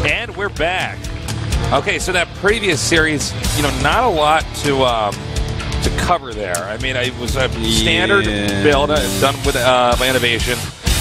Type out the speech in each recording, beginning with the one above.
And we're back. Okay, so that previous series, you know, not a lot to cover there. I mean, it was a standard build done with by Innovation.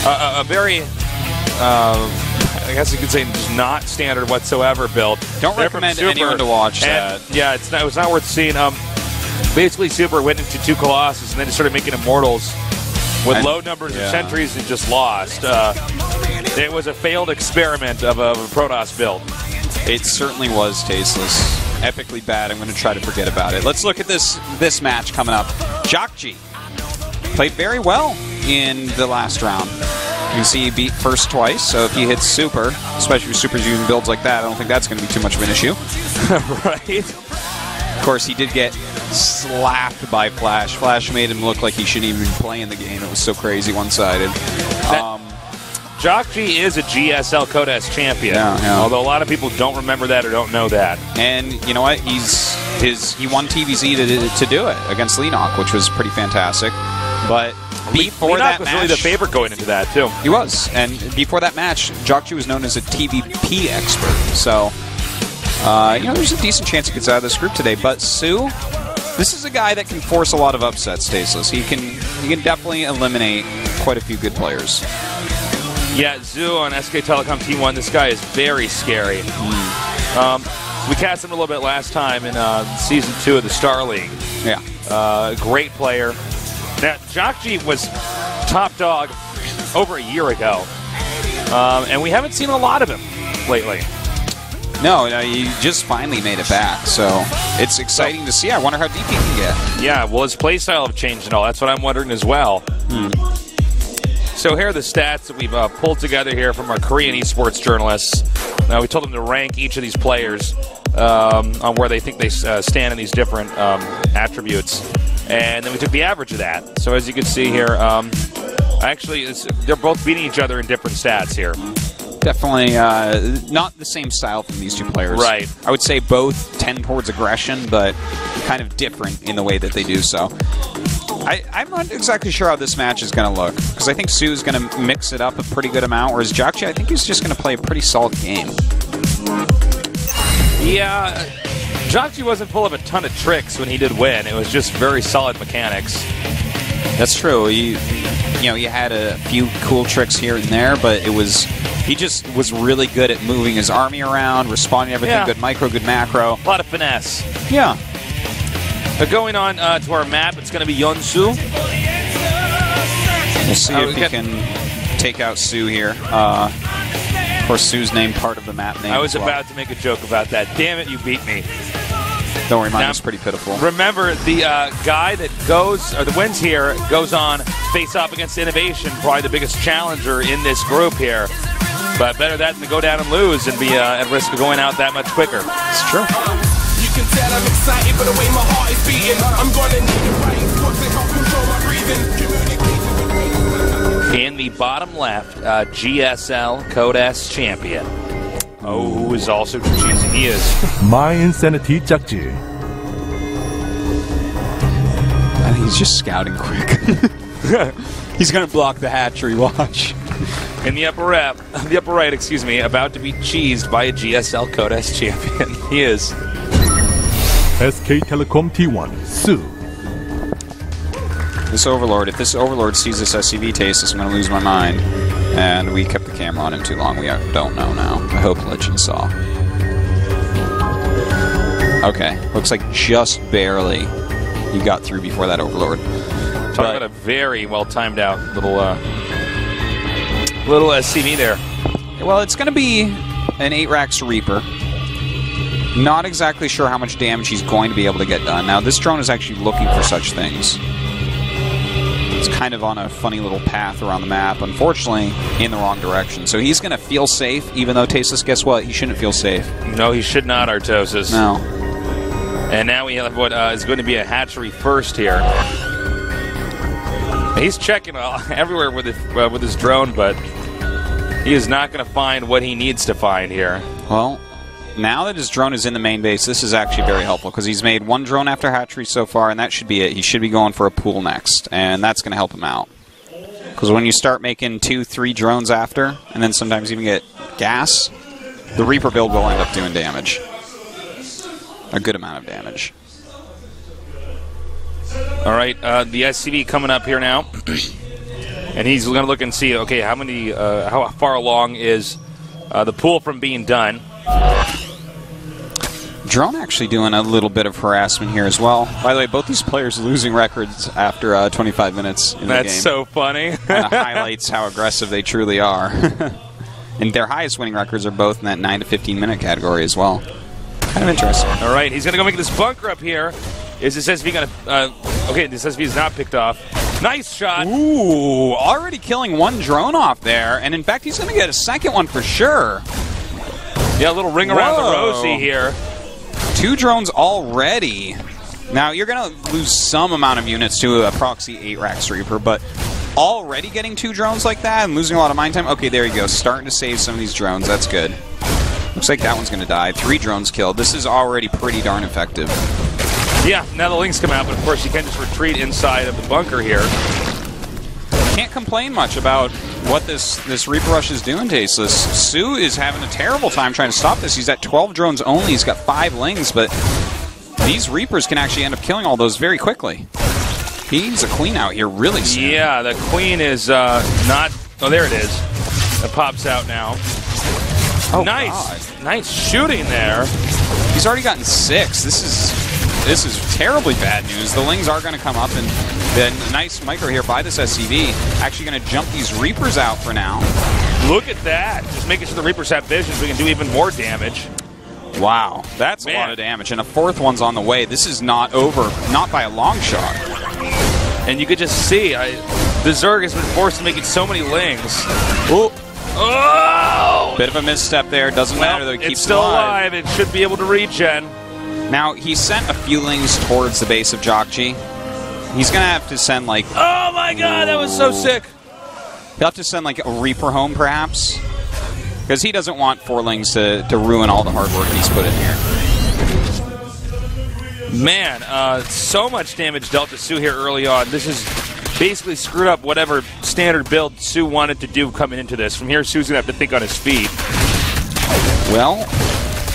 A very, I guess you could say, not standard whatsoever build. Don't recommend anyone to watch that. Yeah, it was not worth seeing. Basically, Super went into 2 Colossus and then started making Immortals with low numbers of sentries and just lost. It was a failed experiment of a Protoss build. It certainly was tasteless. Epically bad. I'm going to try to forget about it. Let's look at this match coming up. JOGUNSHOP played very well in the last round. You can see he beat first twice, so if he hits Super, especially if Super's using builds like that, I don't think that's going to be too much of an issue. Right. Of course, he did get slapped by Flash. Flash made him look like he shouldn't even be playing the game. It was so crazy one-sided. JOGUNSHOP is a GSL Codes champion, although a lot of people don't remember that or don't know that. And you know what? He won TVZ to do it against Lenok, which was pretty fantastic. But before that match, was really the favorite going into that too. He was, and before that match, JOGUNSHOP was known as a TVP expert. So, you know, there's a decent chance he gets out of this group today. But Sue, this is a guy that can force a lot of upsets. Tasteless. He can definitely eliminate quite a few good players. Yeah, Zoo on SK Telecom T1. This guy is very scary. We cast him a little bit last time in Season 2 of the Star League. Yeah. Great player. Now, JOGUNSHOP was top dog over a year ago. And we haven't seen a lot of him lately. No, he just finally made it back. So it's exciting to see. I wonder how deep he can get. Yeah, well, his playstyle have changed and all. That's what I'm wondering as well. So here are the stats that we've pulled together here from our Korean esports journalists. We told them to rank each of these players on where they think they stand in these different attributes. And then we took the average of that. So as you can see here, actually, they're both beating each other in different stats here. Definitely not the same style from these two players. Right. I would say both tend towards aggression, but kind of different in the way that they do so. I'm not exactly sure how this match is going to look, because I think Sue's going to mix it up a pretty good amount, whereas JOGUNSHOP, I think he's just going to play a pretty solid game. Yeah, JOGUNSHOP wasn't full of a ton of tricks when he did win. It was just very solid mechanics. That's true. You had a few cool tricks here and there, but he just was really good at moving his army around, responding to everything, good micro, good macro. A lot of finesse. Yeah. But going on to our map, it's going to be Yeonsu. We'll see if he can take out Sue here. Of course, Sue's name part of the map name. I was about to make a joke about that. Damn it, you beat me. Don't worry, mine was pretty pitiful. Remember, the guy that wins here goes on face off against Innovation, probably the biggest challenger in this group here. But better that than to go down and lose and be at risk of going out that much quicker. It's true. You can tell I'm excited by the way my heart is beating. I'm gonna need it right. Control my breathing. In the bottom left, GSL Codes champion. Oh, who is also choosing? He is. My Insanity JAGJI. I think he's just scouting quick. He's gonna block the hatchery. Watch. In the upper right, excuse me, about to be cheesed by a GSL Codes champion. He is. SK Telecom T1, Sue. This Overlord, if this Overlord sees this SCV taste, I'm going to lose my mind. And we kept the camera on him too long. We don't know now. I hope Legend saw. Okay, looks like just barely you got through before that Overlord. Talk about a very well timed out little SCV there. Well, it's going to be an 8-Rax Reaper. Not exactly sure how much damage he's going to be able to get done. Now, this drone is actually looking for such things. It's kind of on a funny little path around the map, unfortunately, in the wrong direction. So he's going to feel safe, even though Tasteless, guess what? He shouldn't feel safe. No, he should not, Artosis. No. And now we have what is going to be a hatchery first here. He's checking everywhere with his drone, but he is not going to find what he needs to find here. Well, now that his drone is in the main base, this is actually very helpful because he's made one drone after hatchery so far, and that should be it. He should be going for a pool next, and that's going to help him out. Because when you start making 2, 3 drones after, and then sometimes even get gas, the Reaper build will end up doing damage. A good amount of damage. All right, the SCV coming up here now. And he's going to look and see, okay, how far along is the pool from being done. Drone actually doing a little bit of harassment here as well. By the way, both these players losing records after 25 minutes in the game. That's so funny. Kind of highlights how aggressive they truly are. And their highest winning records are both in that 9 to 15 minute category as well. Kind of interesting. All right, he's going to go make this bunker up here. Is this SCV going to... okay, this SCV is not picked off. Nice shot. Ooh, already killing one drone off there. And in fact, he's going to get a second one for sure. Yeah, a little ring around the rosy here. 2 drones already. Now, you're going to lose some amount of units to a proxy 8-rack Reaper, but already getting 2 drones like that and losing a lot of mine time? Okay, there you go. Starting to save some of these drones. That's good. Looks like that one's going to die. 3 drones killed. This is already pretty darn effective. Yeah, now the links come out, but of course you can just retreat inside of the bunker here. Can't complain much about what this Reaper Rush is doing to Aceless. Sue is having a terrible time trying to stop this. He's at 12 drones only. He's got 5 lings, but these Reapers can actually end up killing all those very quickly. He's a queen out here really soon. Yeah, the queen is not... Oh, there it is. It pops out now. Oh, nice. God. Nice shooting there. He's already gotten 6. This is terribly bad news. The lings are going to come up, and then nice micro here by this SCV. Actually going to jump these Reapers out for now. Look at that. Just making sure the Reapers have vision so we can do even more damage. Wow, that's a lot of damage. And a 4th one's on the way. This is not over, not by a long shot. And you could just see, the Zerg has been forced to making so many lings. Ooh. Oh! Bit of a misstep there. Doesn't matter though. He keeps it's still alive. It should be able to regen. Now, he sent a few lings towards the base of JOGUNSHOP. He's going to have to send, like... Oh, my God, that was so sick. He'll have to send, like, a Reaper home, perhaps. Because he doesn't want 4 lings to ruin all the hard work he's put in here. Man, so much damage dealt to Sue here early on. This is basically screwed up whatever standard build Sue wanted to do coming into this. From here, Sue's going to have to think on his feet. Well...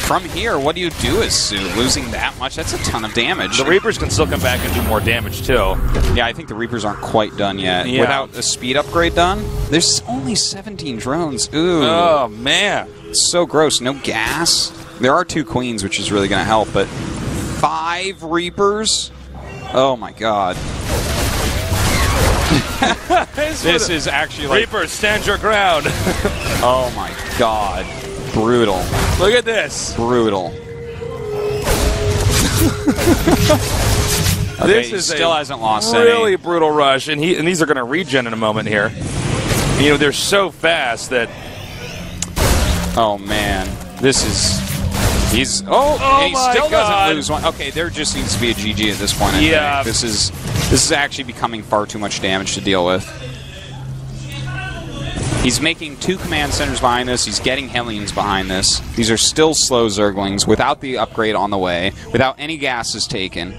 From here, what do you do as Sue? Losing that much? That's a ton of damage. The Reapers can still come back and do more damage, too. Yeah, I think the Reapers aren't quite done yet. Yeah. Without a speed upgrade done, there's only 17 drones. Ooh. Oh, man. It's so gross. No gas. There are 2 queens, which is really going to help, but 5 Reapers? Oh, my God. This is actually like... Reapers, stand your ground. Oh, my God. Brutal. Look at this. Brutal. This is still hasn't lost really any. brutal rush, and these are going to regen in a moment here. You know, they're so fast that... Oh, man. This is... He's... Oh, and he still doesn't lose one. Okay, there just needs to be a GG at this point, I think. This is actually becoming far too much damage to deal with. He's making 2 command centers behind this. He's getting Hellions behind this. These are still slow Zerglings without the upgrade on the way, without any gases taken.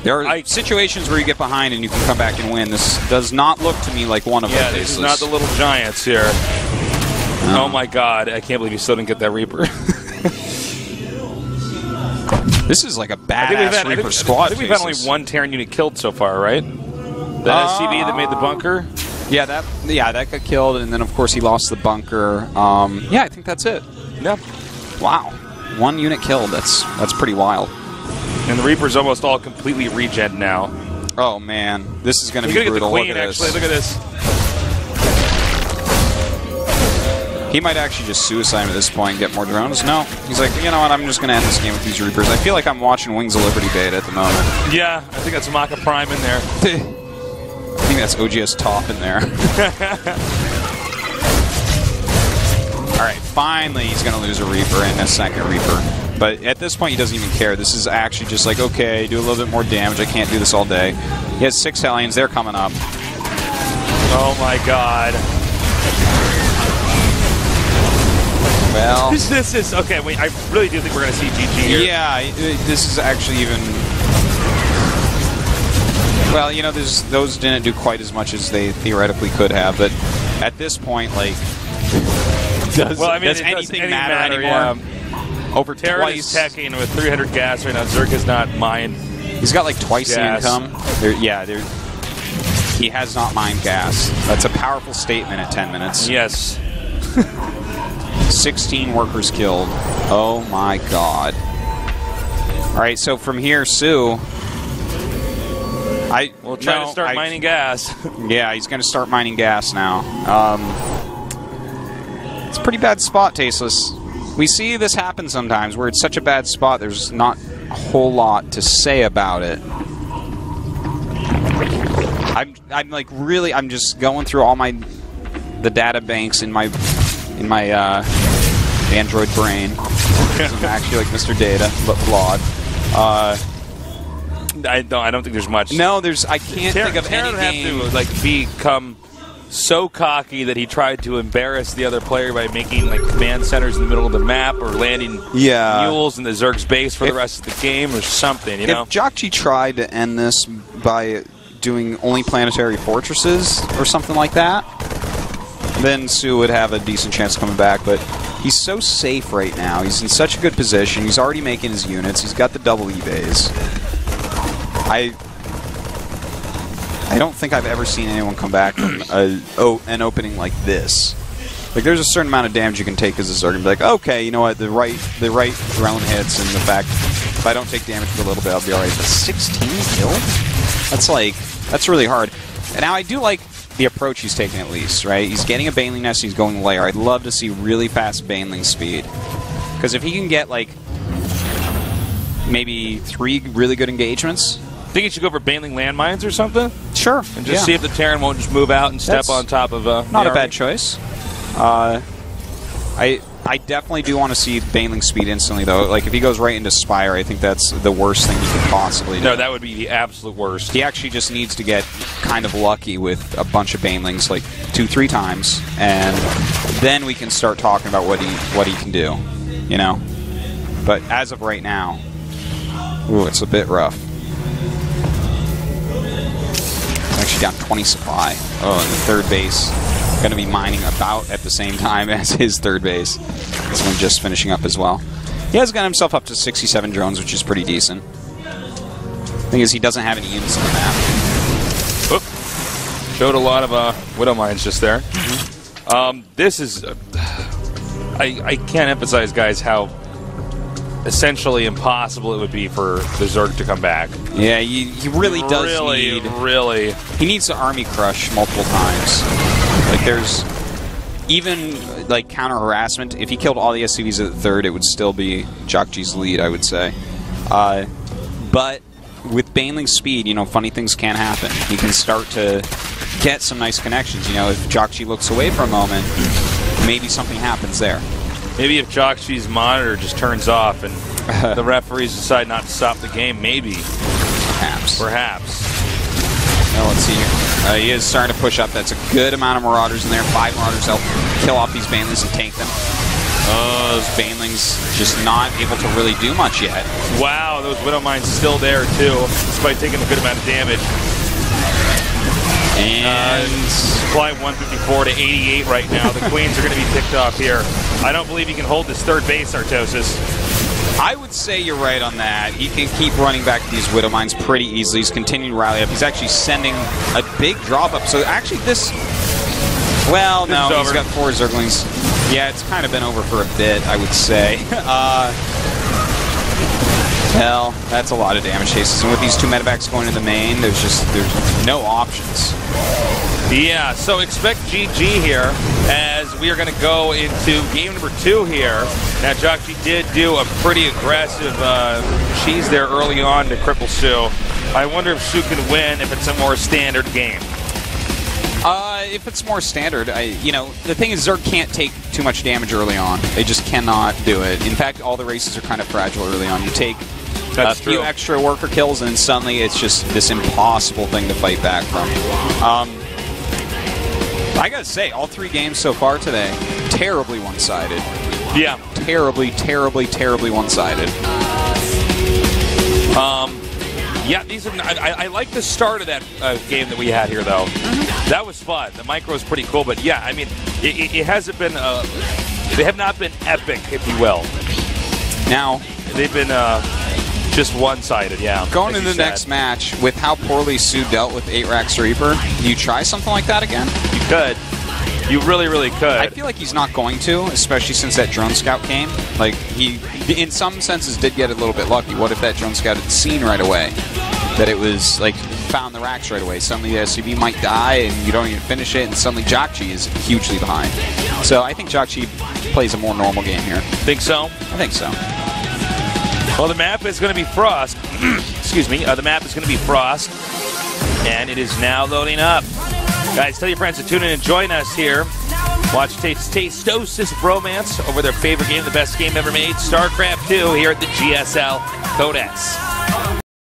There are situations where you get behind and you can come back and win. This does not look to me like one of them. Yeah, this is not the little giants here. Oh my God, I can't believe you still didn't get that Reaper. This is like a badass Reaper squad. I think we've had only 1 Terran unit killed so far, right? The SCV that made the bunker? Yeah, that got killed, and then of course he lost the bunker. Yeah, I think that's it. Yep. Wow, 1 unit killed. That's pretty wild. And the Reaper's almost all completely regen now. Oh man, this is going to be brutal. Look at this. Look at this. He might actually just suicide him at this point and get more drones. No, he's like, you know what? I'm just going to end this game with these Reapers. I feel like I'm watching Wings of Liberty beta at the moment. Yeah, I think that's Maka Prime in there. I think that's OGS Top in there. Alright, finally he's going to lose a Reaper and a second Reaper. But at this point he doesn't even care. This is actually just like, okay, do a little bit more damage. I can't do this all day. He has 6 Hellions. They're coming up. Oh my God. Well, this is... Okay, wait, I really do think we're going to see GG here. Yeah, this is actually even... Well, you know, those didn't do quite as much as they theoretically could have, but at this point, like, Does does anything matter anymore? Yeah. Over Terran is twice. teching with 300 gas right now. Zerg has not mined. He's got like twice the Gas. income. He has not mined gas. That's a powerful statement at 10 minutes. Yes. 16 workers killed. Oh my god. Alright, so from here, Sue... We'll try to start mining gas. Yeah, he's going to start mining gas now. It's a pretty bad spot, Tasteless. We see this happen sometimes, where it's such a bad spot, there's not a whole lot to say about it. I'm like really, I'm just going through all the data banks in my Android brain. I'm actually like Mr. Data, but flawed. I don't think there's much. No, I can't think of Terran any game. have to become so cocky that he tried to embarrass the other player by making command centers in the middle of the map or landing mules in the Zerg's base for the rest of the game or something. You know, if JOGUNSHOP tried to end this by doing only planetary fortresses or something like that, then Sue would have a decent chance of coming back. But he's so safe right now. He's in such a good position. He's already making his units. He's got the double E-bays. I don't think I've ever seen anyone come back from an opening like this. Like, there's a certain amount of damage you can take as a Zerg and be like, okay, you know what, the right drone hits and the fact if I don't take damage for a little bit, I'll be alright. But 16 kills? That's really hard. And now I do like the approach he's taking at least, right? He's getting a Baneling Nest, he's going layer. I'd love to see really fast Baneling speed. Because if he can get, maybe 3 really good engagements... Think you should go for Baneling landmines or something? Sure. And just see if the Terran won't just move out and step on top of not a bad choice. I definitely do want to see Baneling speed instantly, though. Like, if he goes right into Spire, I think that's the worst thing he could possibly do. No, that would be the absolute worst. He actually just needs to get kind of lucky with a bunch of Banelings, 2-3 times, and then we can start talking about what he can do, you know? But as of right now, ooh, it's a bit rough. Actually down 20 supply. Oh, and the third base going to be mining about at the same time as his third base. This one just finishing up as well. He has gotten himself up to 67 drones, which is pretty decent. Thing is, he doesn't have any units on the map. Oop. Showed a lot of Widow Mines just there. This is... I can't emphasize, guys, how essentially impossible it would be for the Zerg to come back. Yeah, he really does need... Really. He needs to army crush multiple times. There's... Even, counter-harassment, if he killed all the SCVs at the third, it would still be JOGUNSHOP's lead, I would say. But with Baneling speed, funny things can happen. He can start to get some nice connections. If JOGUNSHOP looks away for a moment, maybe something happens there. Maybe if JOGUNSHOP's monitor just turns off and the referees decide not to stop the game, maybe. Perhaps. Now, let's see here. He is starting to push up. That's a good amount of Marauders in there. 5 Marauders help kill off these Banelings and tank them. Oh, those Banelings just not able to really do much yet. Wow, those Widow Mines still there, too, despite taking a good amount of damage. And supply 154 to 88 right now. The Queens are going to be picked off here. I don't believe he can hold this third base, Artosis. I would say you're right on that. He can keep running back to these Widow Mines pretty easily. He's continuing to rally up. He's actually sending a big drop up. So actually this... Well, no, he's got 4 Zerglings. Yeah, it's kind of been over for a bit, I would say. Hell, that's a lot of damage chases. And with these 2 medevacs going in the main, there's no options. Yeah, so expect GG here as we are going to go into game number 2 here. Now, JOGUNSHOP did do a pretty aggressive cheese there early on to cripple Sue. I wonder if Sue can win if it's a more standard game. If it's more standard, the thing is Zerg can't take too much damage early on. They just cannot do it. In fact, all the races are kind of fragile early on. You take a few extra worker kills and then suddenly it's just this impossible thing to fight back from. I gotta say, all 3 games so far today, terribly one-sided. Yeah. Terribly, terribly, terribly one-sided. Yeah, I like the start of that game that we had here, though. That was fun. The micro was pretty cool, but yeah, I mean, it hasn't been They have not been epic, if you will. Now, they've been just one-sided, yeah. Going into the next match, with how poorly Sue dealt with 8-Rax Reaper, you try something like that again? You could. You really, really could. I feel like he's not going to, especially since that drone scout came. Like, he, in some senses, did get a little bit lucky. What if that drone scout had seen right away that it was, like, found the racks right away? Suddenly the SCV might die, and you don't even finish it, and suddenly JakJi is hugely behind. So I think JakJi plays a more normal game here. Think so? I think so. Well, the map is going to be Frost. Excuse me. The map is going to be Frost, and it is now loading up. Guys, tell your friends to tune in and join us here. Watch Tastosis Bromance over their favorite game, the best game ever made, Starcraft 2, here at the GSL Codex.